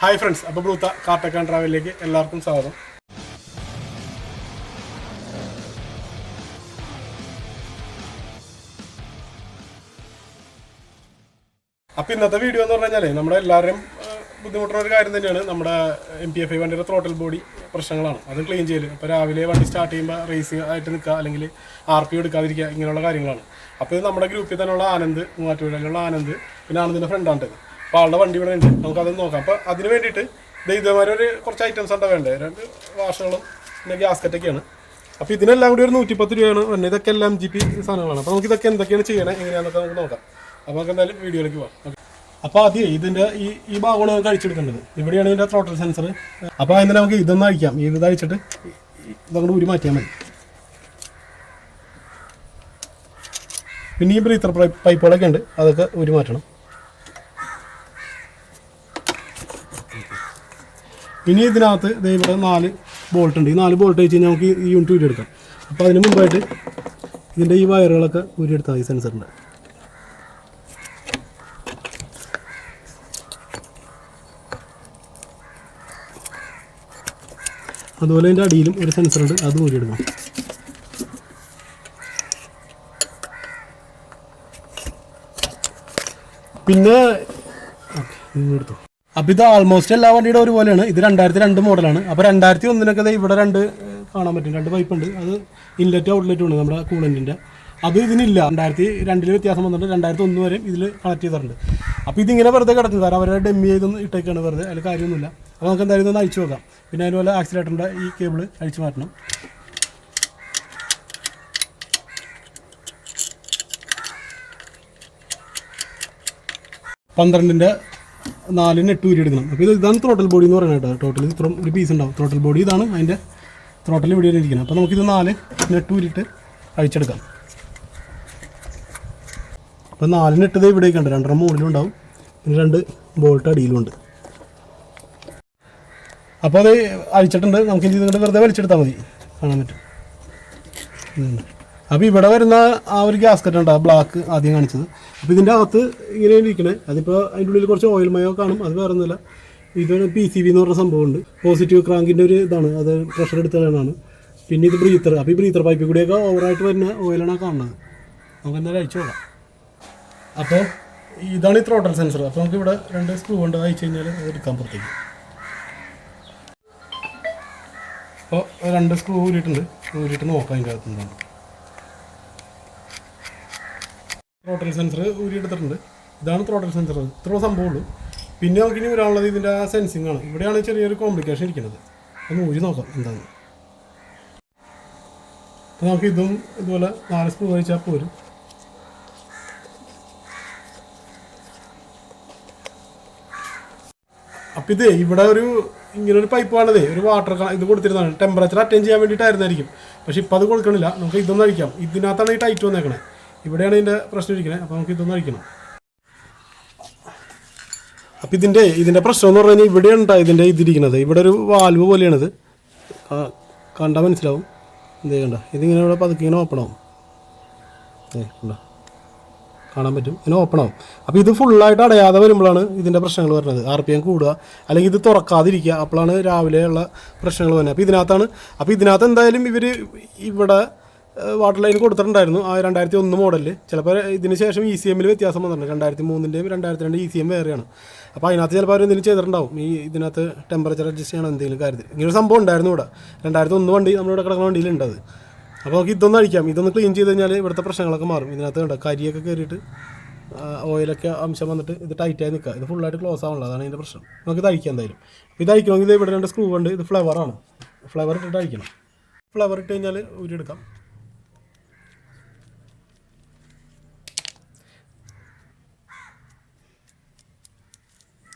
Hi friends, അപ്പോൾ ബ്ലൂത്ത കാർട്ടക് and ട്രാവലിലേക്ക് എല്ലാവർക്കും സ്വാഗതം. അപ്പോൾ ഇന്നത്തെ വീഡിയോ എന്ന് പറഞ്ഞു കഴിഞ്ഞാൽ നമ്മുടെ എല്ലാവരും ബുദ്ധിമുട്ടുള്ള ഒരു കാര്യം തന്നെയാണ്. നമ്മുടെ mpfi വണ്ടിയുടെ ത്രോട്ടൽ ബോഡി പ്രശ്നങ്ങളാണ്. അത് ക്ലീൻ ചെയ്യൽ. ഇപ്പോൾ രാവിലെ വണ്ടി സ്റ്റാർട്ട് ചെയ്യുമ്പോൾ റേസിംഗ് ആയിട്ട് നിൽക്കുക, അല്ലെങ്കിൽ RPO എടുക്കാതിരിക്കുക, ഇങ്ങനെയുള്ള കാര്യങ്ങളാണ്. അപ്പോൾ ഇത് നമ്മുടെ ഗ്രൂപ്പിൽ തന്നെയുള്ള ആനന്ദ്, മൂവാറ്റുപുഴയിലുള്ള ആനന്ദ്, പിന്നെ ആനന്ദിൻ്റെ ഫ്രണ്ടാണ്. അപ്പോൾ ആളുടെ വണ്ടി ഇവിടെ ഉണ്ട്, നമുക്കത് നോക്കാം. അപ്പോൾ അതിന് വേണ്ടിയിട്ട് ഇതേമാതിരി കുറച്ച് ഐറ്റംസ് ഉണ്ട് വേണ്ടത്. 2 വാഷുകളും പിന്നെ ഗ്യാസ്കറ്റൊക്കെയാണ്. അപ്പോൾ ഇതിനെല്ലാം കൂടി ഒരു 110 രൂപയാണ് വരുന്നത്. ഇതൊക്കെ എല്ലാം MGP സാധനങ്ങളാണ്. അപ്പോൾ നമുക്ക് ഇതൊക്കെ എന്തൊക്കെയാണ് ചെയ്യണത്, എങ്ങനെയാണെന്നൊക്കെ നമുക്ക് നോക്കാം. അപ്പോൾ നമുക്ക് എന്തായാലും വീഡിയോയിലേക്ക് പോകാം. അപ്പോൾ ആദ്യം ഇതിൻ്റെ ഈ ഭാഗമാണ് നമുക്ക് അഴിച്ചെടുക്കേണ്ടത്. ഇവിടെയാണ് ഇതിൻ്റെ ത്രോട്ടൽ സെൻസർ. അപ്പോൾ അതിന് നമുക്ക് ഇതൊന്ന് അഴിക്കാം. ഇത് അഴിച്ചിട്ട് ഇതങ്ങോട്ട് ഊരി മാറ്റിയാൽ മതി. പിന്നെ ഈ ബ്രീത്തർ പൈപ്പുകളൊക്കെ ഉണ്ട്, അതൊക്കെ ഊരി മാറ്റണം. ഇനി ഇതിനകത്ത് ഇവിടെ 4 ബോൾട്ട് ഉണ്ട്. ഈ 4 ബോൾട്ട് വെച്ച് കഴിഞ്ഞാൽ നമുക്ക് ഈ യൂണിറ്റ് ഊരിയെടുക്കാം. അപ്പോൾ അതിന് മുമ്പായിട്ട് ഇതിൻ്റെ ഈ വയറുകളൊക്കെ ഊരിയെടുത്താൽ മതി സെൻസറിൻ്റെ. അതുപോലെ അതിൻ്റെ അടിയിലും ഒരു സെൻസറുണ്ട്, അത് ഊരിയെടുക്കണം. പിന്നെ എടുത്തു. അപ്പോൾ ഇത് ആൾമോസ്റ്റ് എല്ലാ വണ്ടിയുടെ ഒരുപോലെയാണ്. ഇത് 2002 മോഡലാണ്. അപ്പോൾ 2001 ഇവിടെ 2 കാണാൻ പറ്റും, 2 പൈപ്പ് ഉണ്ട്. അത് ഇൻലെറ്റും ഔട്ട്ലെറ്റും ഉണ്ട് നമ്മുടെ കൂളൻറ്റിൻ്റെ. അത് ഇതിനില്ല. 2002 വ്യത്യാസം വന്നിട്ട് 2001 വരെ ഇതിൽ കണക്ട് ചെയ്തിട്ടുണ്ട്. അപ്പോൾ ഇതിങ്ങനെ വെറുതെ കിടക്കുന്നത്, കാരണം അവരുടെ ഡെമ്മി ചെയ്തൊന്നും ഇട്ടേക്കാണ് വെറുതെ, അതിൽ കാര്യമൊന്നുമില്ല. അപ്പോൾ നമുക്ക് എന്തായാലും ഇതൊന്ന് അഴിച്ചു നോക്കാം. പിന്നെ അതുപോലെ ആക്സിലേറ്ററിൻ്റെ ഈ കേബിൾ അഴിച്ചു മാറ്റണം. പന്ത്രണ്ടിൻ്റെ 4 നെറ്റ് ഊരി എടുക്കണം. അപ്പോൾ ഇതാണ് ത്രോട്ടൽ ബോഡി എന്ന് പറയുന്നത് കേട്ടോ. ടോട്ടൽ ഇത്ര ഒരു പീസ് ഉണ്ടാവും. ത്രോട്ടൽ ബോഡി ഇതാണ്, അതിൻ്റെ ത്രോട്ടൽ ഇവിടെ ഇരിക്കണം. അപ്പോൾ നമുക്കിത് 4 നെറ്റ് ഊരിയിട്ട് അഴിച്ചെടുക്കാം. അപ്പോൾ 4 നെറ്റ് ഇവിടേക്ക് ഉണ്ട്, 2 മുകളിലും ഉണ്ടാവും, പിന്നെ 2 ബോൾട്ട് അടിയിലും ഉണ്ട്. അപ്പോൾ അത് അഴിച്ചിട്ടുണ്ട്. നമുക്ക് ഇനി ഇങ്ങോട്ട് വെറുതെ വലിച്ചെടുത്താൽ മതി, കാണാൻ പറ്റും. അപ്പോൾ ഇവിടെ വരുന്ന ആ ഒരു ഗ്യാസ്കറ്റ് ഉണ്ട്, ആ ബ്ലാക്ക് ആദ്യം കാണിച്ചത്. അപ്പോൾ ഇതിൻ്റെ അകത്ത് ഇങ്ങനെ ഇരിക്കണേ, അതിപ്പോൾ അതിൻ്റെ ഉള്ളിൽ കുറച്ച് ഓയിൽ മയോ കാണും. അത് വേറെ ഒന്നുമില്ല, ഇതൊരു PCB എന്ന് പറഞ്ഞ സംഭവമുണ്ട്. പോസിറ്റീവ് ക്രാങ്കിൻ്റെ ഒരു ഇതാണ്, അത് പ്രഷർ എടുത്തതാണ്. പിന്നെ ഇത് ബ്രീത്തർ. അപ്പോൾ ഈ ബ്രീത്തർ പൈപ്പിൽ കൂടിയൊക്കെ ഓവറായിട്ട് വരുന്ന ഓയിലാണ് കാണുന്നത്. നമുക്ക് എന്തായാലും അഴിച്ചു നോക്കാം. അപ്പോൾ ഇതാണ് ഈ ത്രോട്ടൽ സെൻസർ. അപ്പോൾ നമുക്ക് ഇവിടെ 2 സ്ക്രൂ ഉണ്ട്, അയച്ചു കഴിഞ്ഞാൽ അത് എടുക്കാൻ പുറത്തേക്ക്. അപ്പോൾ 2 സ്ക്രൂ ഊരിയിട്ടുണ്ട്, ഊരിയിട്ട് നോക്കാം അതിൻ്റെ അകത്ത് എന്താണ്. ത്രോട്ടൽ സെൻസർ ഊരിയെടുത്തിട്ടുണ്ട്. ഇതാണ് ത്രോട്ടൽ സെൻസർ. ഇത്ര സംഭവമുള്ളൂ. പിന്നെ നമുക്ക് ഇനി വരാനുള്ളത് ഇതിൻ്റെ സെൻസിങ് ആണ്. ഇവിടെയാണ് ചെറിയൊരു കോംപ്ലിക്കേഷൻ ഇരിക്കുന്നത്. ഒന്ന് ഊരി നോക്കാം എന്താണ്. അപ്പോൾ നമുക്ക് ഇതുപോലെ 4 സ്ക്രൂ കഴിച്ചാൽ പോരും. അപ്പോൾ ഇത് ഇവിടെ ഇങ്ങനൊരു പൈപ്പ് വേണ്ടതേ, ഒരു വാട്ടർ ഇത് കൊടുത്തിരുന്നതാണ്. ടെമ്പറേച്ചർ അറ്റൻഡ് ചെയ്യാൻ വേണ്ടിയിട്ടായിരുന്നായിരിക്കും. പക്ഷേ ഇപ്പോൾ അത് കൊടുക്കണില്ല. നമുക്ക് ഇതൊന്നും അഴിക്കാം. ഇതിനകത്താണ് ഈ ടൈറ്റ് വന്നേക്കണേ. ഇവിടെയാണ് ഇതിൻ്റെ പ്രശ്നം ഇരിക്കുന്നത്. അപ്പോൾ നമുക്ക് ഇതൊന്നും അഴിക്കണം. അപ്പോൾ ഇതിൻ്റെ പ്രശ്നം എന്ന് പറഞ്ഞു കഴിഞ്ഞാൽ ഇവിടെയാണ് ഇതിൻ്റെ ഇതിരിക്കുന്നത്. ഇവിടെ ഒരു വാൽവ് പോലെയാണിത്, കണ്ടാൽ മനസ്സിലാവും. എന്തേ കണ്ട, ഇതിങ്ങനെ ഇവിടെ പതുക്കെ ഇങ്ങനെ ഓപ്പൺ ആവും. കണ്ടോ, കാണാൻ പറ്റും, ഇങ്ങനെ ഓപ്പൺ ആവും. അപ്പോൾ ഇത് ഫുള്ളായിട്ട് അടയാതെ വരുമ്പോഴാണ് ഇതിൻ്റെ പ്രശ്നങ്ങൾ വരുന്നത്. RPM കൂടുക, അല്ലെങ്കിൽ ഇത് തുറക്കാതിരിക്കുക, അപ്പോഴാണ് രാവിലെയുള്ള പ്രശ്നങ്ങൾ വരുന്നത്. അപ്പോൾ ഇതിനകത്ത് എന്തായാലും ഇവർ ഇവിടെ വാട്ടർ ലൈൻ കൊടുത്തിട്ടുണ്ടായിരുന്നു ആ 2001 മോഡലിൽ. ചിലപ്പോൾ ഇതിന് ശേഷം ECMൽ വ്യത്യാസം വന്നിട്ടുണ്ട്. 2003-ൻ്റെയും 2002 ECM വേറെയാണ്. അപ്പോൾ അതിനകത്ത് ചിലപ്പോൾ അവർ എന്തെങ്കിലും ചെയ്തിട്ടുണ്ടാവും. ഇതിനകത്ത് ടെമ്പറേച്ചർ അഡ്ജസ്റ്റ് ചെയ്യണം എന്തെങ്കിലും കാര്യത്തിൽ. ഇങ്ങനൊരു സംഭവം ഉണ്ടായിരുന്നു ഇവിടെ. 2001 വണ്ടി നമ്മളിവിടെ കിടക്കുന്ന വണ്ടിയിലുണ്ടത്. അപ്പോൾ നമുക്ക് ഇതൊന്നും അഴിക്കാം. ഇതൊന്ന് ക്ലീൻ ചെയ്ത് കഴിഞ്ഞാൽ ഇവിടുത്തെ പ്രശ്നങ്ങളൊക്കെ മാറും. ഇതിനകത്ത് കണ്ട കരിയൊക്കെ കയറിയിട്ട് ഓയിലൊക്കെ അംശം വന്നിട്ട് ഇത് ടൈറ്റായി നിൽക്കുക. ഇത് ഫുള്ളായിട്ട് ക്ലോസ് ആവുള്ളത്, അതാണ് ഇതിൻ്റെ പ്രശ്നം. നമുക്ക് ഇത് അഴിക്കാം എന്തായാലും. അപ്പോൾ ഇത് അഴിക്കണമെങ്കിൽ ഇത് ഇവിടെ 2 സ്ക്രൂ ഉണ്ട്. ഇത് ഫ്ലവറാണ്. ഫ്ലവർ ഇട്ടിട്ട് അഴിക്കണം. ഫ്ലവർ ഇട്ട് കഴിഞ്ഞാൽ ഊരിയെടുക്കാം.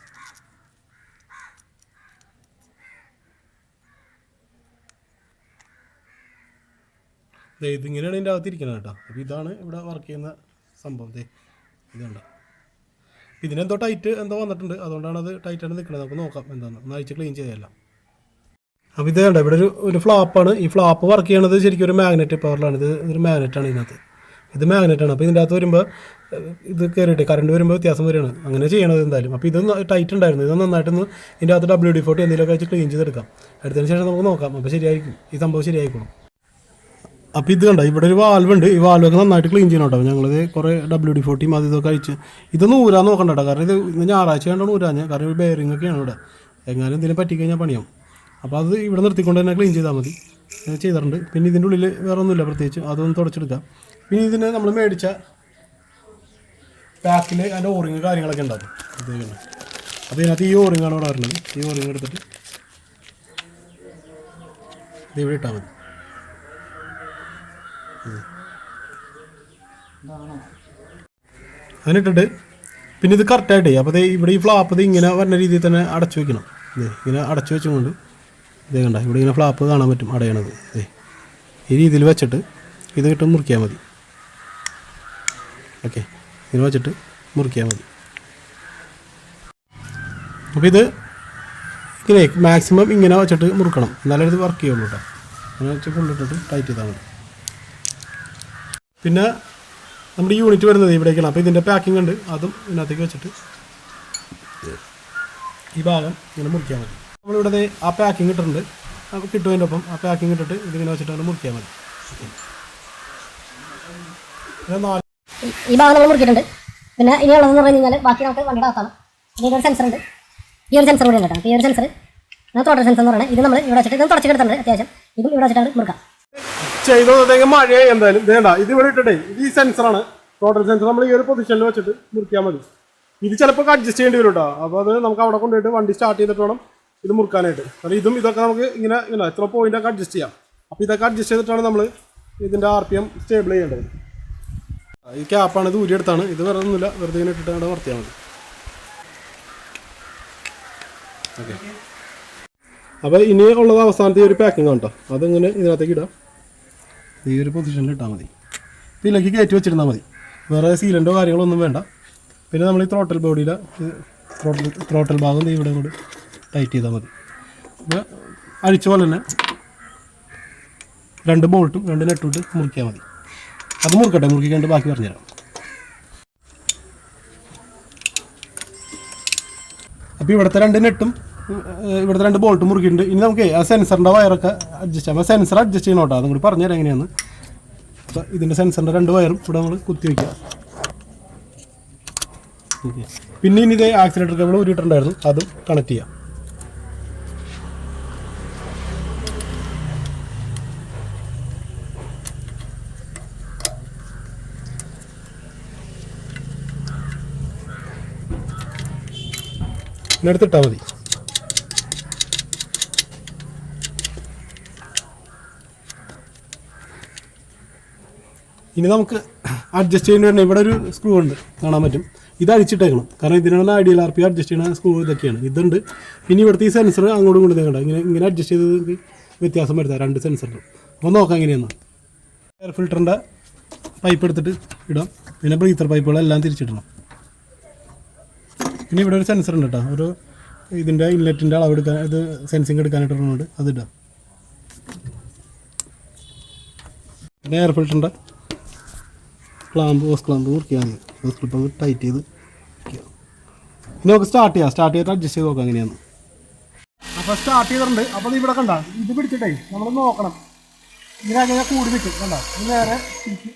ഇതിങ്ങനെയാണ് ഇതിൻ്റെ അകത്തിരിക്കുന്നത് കേട്ടോ. അപ്പോൾ ഇതാണ് ഇവിടെ വർക്ക് ചെയ്യുന്ന സംഭവം. ഇതുണ്ട്. ഇതിനെന്തോ ടൈറ്റ് എന്തോ വന്നിട്ടുണ്ട്, അതുകൊണ്ടാണ് അത് ടൈറ്റായിട്ട് നിൽക്കുന്നത്. നമുക്ക് നോക്കാം എന്താണെന്ന്. ഒന്ന് അഴിച്ച് ക്ലീൻ ചെയ്തതല്ല. അപ്പോൾ ഇത് കണ്ട, ഇവിടെ ഒരു ഫ്ലാപ്പാണ്. ഈ ഫ്ലാപ്പ് വർക്ക് ചെയ്യണത് ശരിക്കും ഒരു മാഗ്നറ്റ് പവറിലാണ്. ഇതൊരു മാഗ്നറ്റാണ് ഇതിനകത്ത്. ഇത് മാഗ്നറ്റാണ്. അപ്പോൾ ഇതിൻ്റെ അകത്ത് വരുമ്പോൾ ഇത് കയറിയിട്ട് കറണ്ട് വരുമ്പോൾ വ്യത്യാസം വരികയാണ്. അങ്ങനെ ചെയ്യണത് എന്തായാലും. അപ്പോൾ ഇത് ടൈറ്റ് ഉണ്ടായിരുന്നു. ഇത് നന്നായിട്ടൊന്ന് ഇതിൻ്റെ അകത്ത് WD-40 എന്തെങ്കിലുമൊക്കെ വെച്ച് ക്ലീൻ ചെയ്തെടുക്കാം. എടുത്തതിന് ശേഷം നമുക്ക് നോക്കാം. അപ്പോൾ ശരിയായിരിക്കും, ഈ സംഭവം ശരിയായിക്കോളും. അപ്പോൾ ഇത് കണ്ട ഇവിടെ ഒരു വാൽവുണ്ട്. ഈ വാൽവൊക്കെ നന്നായിട്ട് ക്ലീൻ ചെയ്യണം കേട്ടോ. ഞങ്ങളിത് കുറേ WD-40 അത് ഇതൊക്കെ അഴിച്ച് ഇതൊന്നും ഊരാൻ നോക്കണ്ട കേട്ടോ. കാരണം ഇത് ഞായറാഴ്ച കണ്ടാണ് ഊരാഞ്ഞ്. കാരണം ഒരു ബെയറിംഗ് ഒക്കെയാണ് ഇവിടെ. എങ്ങാനും എന്തെങ്കിലും പറ്റിക്കഴിഞ്ഞാൽ പണിയാവും. അപ്പോൾ അത് ഇവിടെ നിർത്തിക്കൊണ്ട് തന്നെ ക്ലീൻ ചെയ്താൽ മതി. ചെയ്തിട്ടുണ്ട്. പിന്നെ ഇതിൻ്റെ ഉള്ളിൽ വേറെ ഒന്നുമില്ല പ്രത്യേകിച്ച്, അതൊന്ന് തുടച്ചെടുക്കാം. പിന്നെ ഇതിന് നമ്മൾ മേടിച്ച പാക്കിൽ അതിൻ്റെ ഓറിങ് കാര്യങ്ങളൊക്കെ ഉണ്ടാകും. അപ്പോൾ ഇതിനകത്ത് ഈ ഓറിങ്ങാണ് ഇവിടെ വരുന്നത്. ഈ ഓറിങ് എടുത്തിട്ട് ഇത് ഇവിടെ ഇട്ടാൽ മതി. അതിനിട്ടിട്ട് പിന്നെ ഇത് കറക്റ്റായിട്ടേ അപ്പോൾ ഇവിടെ ഈ ഫ്ലാപ്പ് ഇത് ഇങ്ങനെ വരുന്ന രീതിയിൽ തന്നെ അടച്ചു വെക്കണം. ഇങ്ങനെ അടച്ചു വെച്ചുകൊണ്ട് ഇതേ കണ്ട ഇവിടെ ഇങ്ങനെ ഫ്ലാപ്പ് കാണാൻ പറ്റും അടയണത്. ഈ രീതിയിൽ വെച്ചിട്ട് ഇത് ഇട്ട് മുറിക്കിയാൽ മതി. ഓക്കെ, ഇങ്ങനെ വെച്ചിട്ട് മുറിക്കിയാൽ മതി. അപ്പോൾ ഇത് ഇങ്ങനെ മാക്സിമം ഇങ്ങനെ വെച്ചിട്ട് മുറുക്കണം, എന്നാലേ ഇത് വർക്ക് ചെയ്യുള്ളൂ കേട്ടോ. അങ്ങനെ വെച്ച് ഫുള്ളിട്ടിട്ട് ടൈറ്റ് ചെയ്താൽ മതി. പിന്നെ നമ്മുടെ ഈ യൂണിറ്റ് വരുന്നത് ഇവിടേക്കാണ്. അപ്പോൾ ഇതിൻ്റെ പാക്കിംഗ് ഉണ്ട്, അതും ഇതിനകത്തേക്ക് വെച്ചിട്ട് ഈ ഭാഗം ഇങ്ങനെ മുറിക്കാൻ മതി. നമ്മളിവിടെ ആ പാക്കിംഗ് ഇട്ടിട്ടുണ്ട്, നമുക്ക് കിട്ടുന്നതിൻ്റെ ഒപ്പം ആ പാക്കിംഗ് ഇട്ടിട്ട് ഇതിങ്ങനെ വെച്ചിട്ട് മുറിക്കാൻ മതി. ഈ ഭാഗം നമ്മൾ മുറിക്കിയിട്ടുണ്ട്. പിന്നെ ഇനി ഉള്ളതെന്ന് പറഞ്ഞു കഴിഞ്ഞാൽ ബാക്കി നമുക്ക് വണ്ടിയുടെ അകത്താണ്. ഇതിൻ്റെ ഒരു സെൻസർ ഉണ്ട്, ഈ ഒരു സെൻസർ കൂടി ഉണ്ട് കേട്ടോ. ഈ ഒരു സെൻസർ ത്രോട്ടൽ സെൻസർ എന്ന് പറയുന്നത് ഇത് നമ്മൾ ഇവിടെ വെച്ചിട്ട് ഇത് തുടച്ചെടുത്തിട്ടുണ്ട്. അത്യാവശ്യം ഇതും ഇവിടെ വെച്ചിട്ടാണ് മുറുക്കാം. ചെയ്തോട്ടേക്ക് മഴയായി എന്തായാലും വേണ്ട. ഇത് ഇവിടെ ഇട്ടിട്ടേ ഇത് ഈ സെൻസറാണ്, ടോട്ടൽ സെൻസർ. നമ്മൾ ഈ ഒരു പൊസിഷനിൽ വെച്ചിട്ട് മുറിക്കാൻ മതി. ഇത് ചിലപ്പോൾ അഡ്ജസ്റ്റ് ചെയ്യേണ്ടി വരും കേട്ടോ. അപ്പോൾ അത് നമുക്ക് അവിടെ കൊണ്ടുപോയിട്ട് വണ്ടി സ്റ്റാർട്ട് ചെയ്തിട്ട് വേണം ഇത് മുറുക്കാനായിട്ട്. കാരണം ഇതൊക്കെ നമുക്ക് ഇങ്ങനെ എത്ര പോയിൻ്റൊക്കെ അഡ്ജസ്റ്റ് ചെയ്യാം. അപ്പോൾ ഇതൊക്കെ അഡ്ജസ്റ്റ് ചെയ്തിട്ടാണ് നമ്മൾ ഇതിൻ്റെ RPM സ്റ്റേബിൾ ചെയ്യേണ്ടത്. ഈ ക്യാപ്പാണ്, ഇത് ഊരിയെടുത്താണ്. ഇത് വേറെ ഒന്നുമില്ല, വെറുതെ ഇങ്ങനെ ഇട്ടിട്ട് അവിടെ വർത്തിയാൽ മതി. ഓക്കെ, അപ്പോൾ ഇനി ഉള്ളത് അവസാനത്തെ ഒരു പാക്കിംഗ് ആണ് കേട്ടോ. അതിങ്ങനെ ഇതിനകത്തേക്ക് ഇടാം. ഈ ഒരു പൊസിഷനിൽ ഇട്ടാൽ മതി. ഇതിലേക്ക് കയറ്റി വെച്ചിരുന്നാൽ മതി. വേറെ സീലൻ്റോ കാര്യങ്ങളോ ഒന്നും വേണ്ട. പിന്നെ നമ്മൾ ഈ ത്രോട്ടൽ ബോഡിയിലെ ത്രോട്ടൽ ഭാഗം ഇവിടെ കൂടി ടൈറ്റ് ചെയ്താൽ മതി. അപ്പോൾ അഴിച്ച പോലെ തന്നെ 2 ബോൾട്ടും 2 നെട്ടും ഇട്ട് മുറിക്കാൻ മതി. അത് മുറുക്കട്ടെ, മുറുക്കിക്കൊണ്ട് ബാക്കി പറഞ്ഞുതരാം. അപ്പോൾ ഇവിടുത്തെ 2 നെട്ടും ഇവിടുത്തെ 2 ബോൾട്ടും മുറുക്കിയിട്ടുണ്ട്. ഇനി നമുക്ക് ആ സെൻസറിൻ്റെ വയറൊക്കെ അഡ്ജസ്റ്റ് ചെയ്യാം. അപ്പോൾ സെൻസർ അഡ്ജസ്റ്റ് ചെയ്യണം കേട്ടോ, അതും കൂടി പറഞ്ഞുതരാം എങ്ങനെയാണ്. അപ്പോൾ ഇതിൻ്റെ സെൻസറിൻ്റെ 2 വയറും ഇവിടെ നമ്മൾ കുത്തി വയ്ക്കുക. ഓക്കെ, പിന്നെ ഇനി ഇതേ ആക്സിലേറ്റർ കേബിൾ ഊരിയിട്ടുണ്ടായിരുന്നു, അതും കണക്ട് ചെയ്യാം. എടുത്തിട്ടാൽ മതി. ഇനി നമുക്ക് അഡ്ജസ്റ്റ് ചെയ്യേണ്ടി വരുന്നത് ഇവിടെ ഒരു സ്ക്രൂ ഉണ്ട്, കാണാൻ പറ്റും. ഇത് അഴിച്ചിട്ടേക്കണം, കാരണം ഇതിനാണ് ഐഡിയൽ RPM അഡ്ജസ്റ്റ് ചെയ്യുന്ന സ്ക്രൂ ഇതൊക്കെയാണ്. ഇതുണ്ട്. പിന്നെ ഇവിടുത്തെ ഈ സെൻസർ അങ്ങോട്ടും ഇങ്ങോട്ടും നീങ്ങണ്ട, ഇങ്ങനെ അഡ്ജസ്റ്റ് ചെയ്ത് വ്യത്യാസം വരുത്താം 2 സെൻസറിലും. അപ്പോൾ നോക്കാം എങ്ങനെയാണ്. എയർ ഫിൽറ്ററിൻ്റെ പൈപ്പ് എടുത്തിട്ട് ഇടാം. പിന്നെ ബ്രീത്തർ പൈപ്പുകളെല്ലാം തിരിച്ചിടണം. പിന്നെ ഇവിടെ ഒരു സെൻസർ ഉണ്ട് കേട്ടോ, ഒരു ഇതിൻ്റെ ഇൻലെറ്റിൻ്റെ അളവെടുക്കാൻ, ഇത് സെൻസിങ് എടുക്കാനായിട്ടുണ്ട്, അതിടാം. പിന്നെ എയർ ഫിൽറ്ററിൻ്റെ ഹോസ് ക്ലാമ്പ് മുറിക്കാൻ മതി. ഹോസ് ക്ലിപ്പ് ടൈറ്റ് ചെയ്ത് ഇനി നമുക്ക് സ്റ്റാർട്ട് ചെയ്തിട്ട് അഡ്ജസ്റ്റ് ചെയ്ത് നോക്കാം എങ്ങനെയാണ്. അപ്പോൾ സ്റ്റാർട്ട് ചെയ്തിട്ടുണ്ട്. അപ്പോൾ ഇവിടെ കണ്ട ഇത് പിടിച്ചിട്ടേ നമ്മൾ നോക്കണം, ഇങ്ങനെ അങ്ങനെ കൂടി നിൽക്കും കണ്ട. ഇത് നേരെ തിരിച്ച്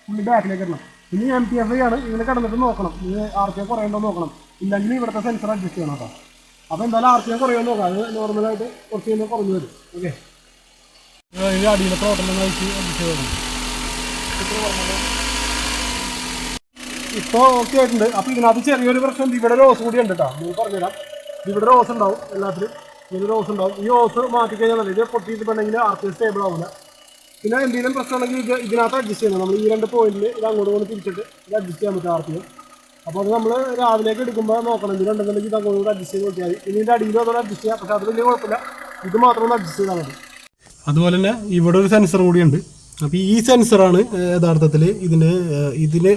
പുള്ളി ബാക്കിലേക്ക് ഇടണം. ഇനി mpfi ആണ്, ഇങ്ങനെ കിടന്നിട്ട് നോക്കണം ഇത് RPM കുറയുണ്ടോ നോക്കണം. ഇല്ലെങ്കിൽ ഇവിടുത്തെ സെൻസർ അഡ്ജസ്റ്റ് ചെയ്യണം കേട്ടോ. അപ്പോൾ എന്തായാലും RPM കുറയുമെന്ന് നോക്കാം. അത് നോർമലായിട്ട് കുറച്ച് കഴിഞ്ഞാൽ കുറഞ്ഞു വരും. ഓക്കെ, അടിയിലെ പ്രോട്ടലൊന്നും അയച്ച് അഡ്ജസ്റ്റ് ചെയ്യണം. ഇപ്പോൾ ഓക്കെ ആയിട്ടുണ്ട്. അപ്പോൾ ഇതിനകത്ത് ചെറിയൊരു പ്രശ്നം, ഇവിടെ റോസ് കൂടി ഉണ്ട് കേട്ടോ. നിങ്ങൾ പറഞ്ഞുതരാം. ഇവിടെ റോസ് ഉണ്ടാവും, എല്ലാത്തിലും ഇതിൽ റോസ് ഉണ്ടാവും. ഈ റോസ് മാറ്റിക്കഴിഞ്ഞാൽ നല്ല ഇത് പൊട്ടിയിട്ടുണ്ടെങ്കിൽ RPM സ്റ്റേബിൾ ആവില്ല. പിന്നെ എന്തെങ്കിലും പ്രശ്നമുണ്ടെങ്കിൽ ഇതിനകത്ത് അഡ്ജസ്റ്റ് ചെയ്യണം. നമ്മൾ ഈ 2 പോയിന്റിൽ ഇത് അങ്ങോട്ട് കൊണ്ട് തിരിച്ചിട്ട് ഇത് അഡ്ജസ്റ്റ് ചെയ്യാൻ പറ്റും RPM. അപ്പോൾ അത് നമ്മൾ രാവിലേക്ക് എടുക്കുമ്പോൾ നോക്കണം, ഇതിലുണ്ടെന്നുണ്ടെങ്കിൽ ഇത് അങ്ങോട്ട് അഡ്ജസ്റ്റ് ചെയ്ത് നോക്കിയാൽ മതി. ഇനി ഇതിൻ്റെ അടിയിലും അതോടെ അഡ്ജസ്റ്റ് ചെയ്യാം, പക്ഷേ അത് വലിയ കുഴപ്പമില്ല. ഇത് മാത്രം ഒന്ന് അഡ്ജസ്റ്റ് ചെയ്താൽ മതി. അതുപോലെ തന്നെ ഇവിടെ ഒരു സെൻസർ കൂടിയുണ്ട്. അപ്പോൾ ഈ സെൻസറാണ് യഥാർത്ഥത്തിൽ ഇതിന്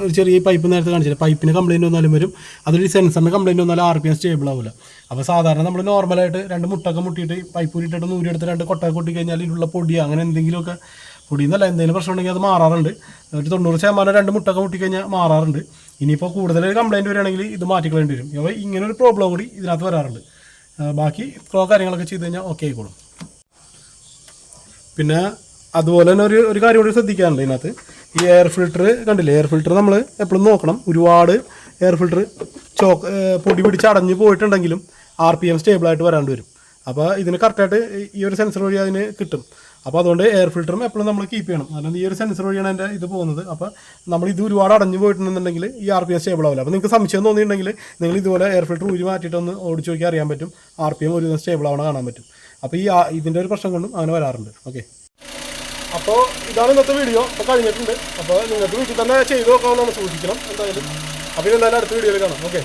ഒരു ചെറിയ പൈപ്പ് നേരത്തെ കാണിച്ചില്ല, പൈപ്പിന് കംപ്ലയിൻറ്റ് വന്നാലും വരും, അതൊരു സെൻസറിന് കംപ്ലയിൻറ്റ് വന്നാലും RPM സ്റ്റേബിൾ ആവില്ല. അപ്പോൾ സാധാരണ നമ്മൾ നോർമലായിട്ട് 2 മുട്ടൊക്കെ മുട്ടിയിട്ട് പൈപ്പ് ഊരിട്ടിട്ട് ഊരിയെടുത്ത് 2 കൊട്ടൊക്കെ കൊട്ടി കഴിഞ്ഞാൽ ഇതിലുള്ള പൊടിയോ അങ്ങനെ എന്തെങ്കിലുമൊക്കെ പൊടി എന്നല്ല എന്തെങ്കിലും പ്രശ്നം ഉണ്ടെങ്കിൽ അത് മാറാറുണ്ട്. ഒരു 90% 2 മുട്ടൊക്കെ മുട്ടിക്കഴിഞ്ഞാൽ മാറാറുണ്ട്. ഇനിയിപ്പോൾ കൂടുതൽ കംപ്ലയിൻറ്റ് വരികയാണെങ്കിൽ ഇത് മാറ്റിക്കളേണ്ടി വരും. അപ്പോൾ ഇങ്ങനെ ഒരു പ്രോബ്ലം കൂടി ഇതിനകത്ത് വരാറുണ്ട്. ബാക്കി ഫ്ലോ കാര്യങ്ങളൊക്കെ ചെയ്ത് കഴിഞ്ഞാൽ ഓക്കെ ആയിക്കോളും. പിന്നെ അതുപോലെ തന്നെ ഒരു കാര്യം കൂടി ശ്രദ്ധിക്കാറുണ്ട് ഇതിനകത്ത്. ഈ എയർ ഫിൽറ്റർ കണ്ടില്ലേ, എയർ ഫിൽറ്റർ നമ്മൾ എപ്പോഴും നോക്കണം. ഒരുപാട് എയർ ഫിൽറ്റർ പൊടി പിടിച്ച് അടഞ്ഞ് പോയിട്ടുണ്ടെങ്കിലും RPM സ്റ്റേബിളായിട്ട് വരാണ്ട് വരും. അപ്പോൾ ഇതിന് കറക്റ്റായിട്ട് ഈ ഒരു സെൻസർ വഴി അതിന് കിട്ടും. അപ്പോൾ അതുകൊണ്ട് എയർ ഫിൽറ്ററും എപ്പോഴും നമ്മൾ കീപ്പ് ചെയ്യണം. കാരണം ഈ ഒരു സെൻസർ വഴിയാണ് എൻ്റെ ഇത് പോകുന്നത്. അപ്പോൾ നമ്മൾ ഇത് ഒരുപാട് അടഞ്ഞു പോയിട്ടുണ്ടെന്നുണ്ടെങ്കിൽ ഈ RPM സ്റ്റേബിൾ ആവില്ല. അപ്പോൾ നിങ്ങൾക്ക് സംശയം തോന്നിയിട്ടുണ്ടെങ്കിൽ നിങ്ങൾ ഇതുപോലെ എയർ ഫിൽറ്റർ ഊരി മാറ്റിയിട്ടൊന്ന് ഓടിച്ച് നോക്കി അറിയാൻ പറ്റും. RPM ഒരു ദിവസം സ്റ്റേബിൾ ആവണം കാണാൻ പറ്റും. അപ്പോൾ ഇതിൻ്റെ ഒരു പ്രശ്നം കൊണ്ടും അങ്ങനെ വരാറുണ്ട്. ഓക്കെ, അപ്പോൾ ഇതാണ് ഇന്നത്തെ വീഡിയോ. അപ്പോൾ കഴിഞ്ഞിട്ടുണ്ട്. അപ്പോൾ നിങ്ങൾക്ക് വീട്ടിൽ തന്നെ ചെയ്ത് നോക്കാമെന്നാണ്, സൂക്ഷിക്കണം എന്തായാലും. അപ്പോൾ ഇതെന്തായാലും അടുത്ത വീഡിയോയിൽ കാണാം. ഓക്കെ.